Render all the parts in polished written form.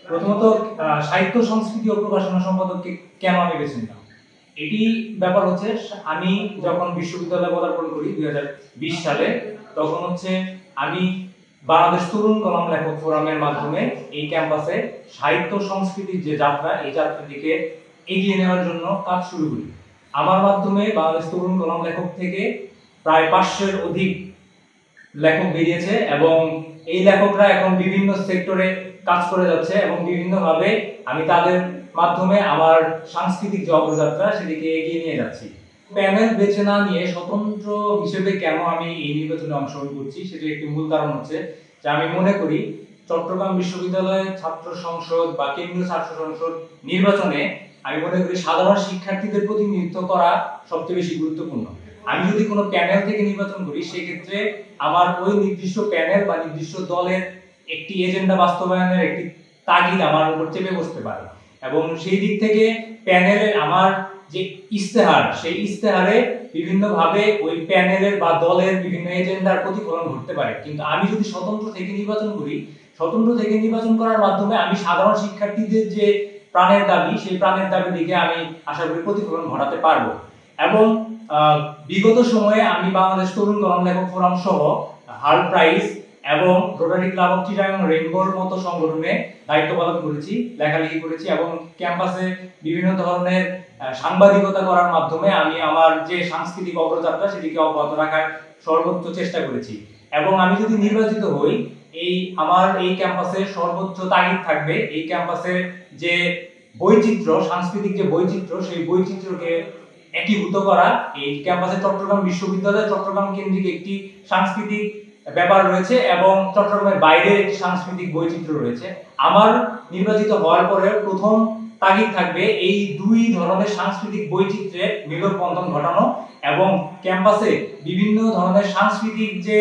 প্রথমত সাহিত্য সংস্কৃতি ও প্রকাশনা সম্পাদককে কেন আমি বেছে নিলাম, এটি ব্যাপার হচ্ছে আমি যখন বিশ্ববিদ্যালয়ে পদার্পণ করি 2020 সালে, তখন হচ্ছে আমি বাংলাদেশ তরুণ কলম লেখক ফোরামের মাধ্যমে এই ক্যাম্পাসে সাহিত্য সংস্কৃতির যে যাত্রা, এই যাত্রাটিকে এগিয়ে নেওয়ার জন্য কাজ শুরু করি। আমার মাধ্যমে বাংলাদেশ তরুণ কলম লেখক থেকে প্রায় 500-এর অধিক লেখক বেরিয়েছে এবং এই লেখকরা এখন বিভিন্ন সেক্টরে কাজ করে যাচ্ছে এবং বিভিন্নভাবে আমি তাদের মাধ্যমে আমার সাংস্কৃতিক যে অগ্রযাত্রা সেটিকে এগিয়ে নিয়ে যাচ্ছি। প্যানেল বেছে না নিয়ে স্বতন্ত্র হিসেবে কেন আমি এই নির্বাচনে অংশগ্রহণ করছি, সেটির একটি মূল কারণ হচ্ছে যে আমি মনে করি চট্টগ্রাম বিশ্ববিদ্যালয়ের ছাত্র সংসদ বা কেন্দ্রীয় ছাত্র সংসদ নির্বাচনে আমি মনে করি সাধারণ শিক্ষার্থীদের প্রতিনিধিত্ব করা সবচেয়ে বেশি গুরুত্বপূর্ণ। আমি যদি কোনো প্যানেল থেকে নির্বাচন করি, সেক্ষেত্রে আমার ওই নির্দিষ্ট প্যানেল বা নির্দিষ্ট দলের একটি এজেন্ডা বাস্তবায়নের একটি তাগিদ আমার উপর চেপে বসতে পারে এবং সেই দিক থেকে প্যানেলের আমার যে ইস্তেহার, সেই ইস্তেহারে বিভিন্নভাবে ওই প্যানেলের বা দলের বিভিন্ন এজেন্ডার প্রতিফলন ঘটতে পারে। কিন্তু আমি যদি স্বতন্ত্র থেকে নির্বাচন করি, স্বতন্ত্র থেকে নির্বাচন করার মাধ্যমে আমি সাধারণ শিক্ষার্থীদের যে প্রাণের দাবি, সেই প্রাণের দাবির দিকে আমি আশা করি প্রতিফলন ঘটাতে পারবো। এবং বিগত সময়ে আমি বাংলাদেশ তরুণ কলম লেখক ফোরাম সহ হাল প্রাইজ এবং রোটারি ক্লাব অফ চিটাগাং রেইনবোর মতো সংগঠনে দায়িত্ব পালন করেছি, লেখালেখি করেছি এবং ক্যাম্পাসে বিভিন্ন ধরনের সাংবাদিকতা করার মাধ্যমে আমি আমার যে সাংস্কৃতিক অগ্রযাত্রা সেটিকে অব্যাহত রাখার সর্বোচ্চ চেষ্টা করেছি। এবং আমি যদি নির্বাচিত হই, আমার এই ক্যাম্পাসে সর্বোচ্চ তাগিদ থাকবে এই ক্যাম্পাসের যে বৈচিত্র্য, সাংস্কৃতিক যে বৈচিত্র্য, সেই বৈচিত্র্যকে একীভূত করা। এই ক্যাম্পাসে চট্টগ্রাম বিশ্ববিদ্যালয় চট্টগ্রাম কেন্দ্রিক একটি সাংস্কৃতিক ব্যাপার রয়েছে এবং চট্টগ্রামের বাইরে একটি সাংস্কৃতিক বৈচিত্র্য রয়েছে। আমার নির্বাচিত হওয়ার পরে প্রথম তাগিদ থাকবে এই দুই ধরনের সাংস্কৃতিক বৈচিত্র্যের মেলবন্ধন ঘটানো এবং ক্যাম্পাসে বিভিন্ন ধরনের সাংস্কৃতিক যে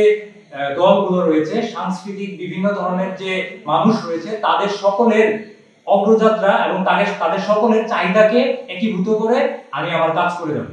দলগুলো রয়েছে, সাংস্কৃতিক বিভিন্ন ধরনের যে মানুষ রয়েছে, তাদের সকলের অগ্রযাত্রা এবং তাদের সকলের চাহিদাকে একীভূত করে আমি আমার কাজ করে যাব।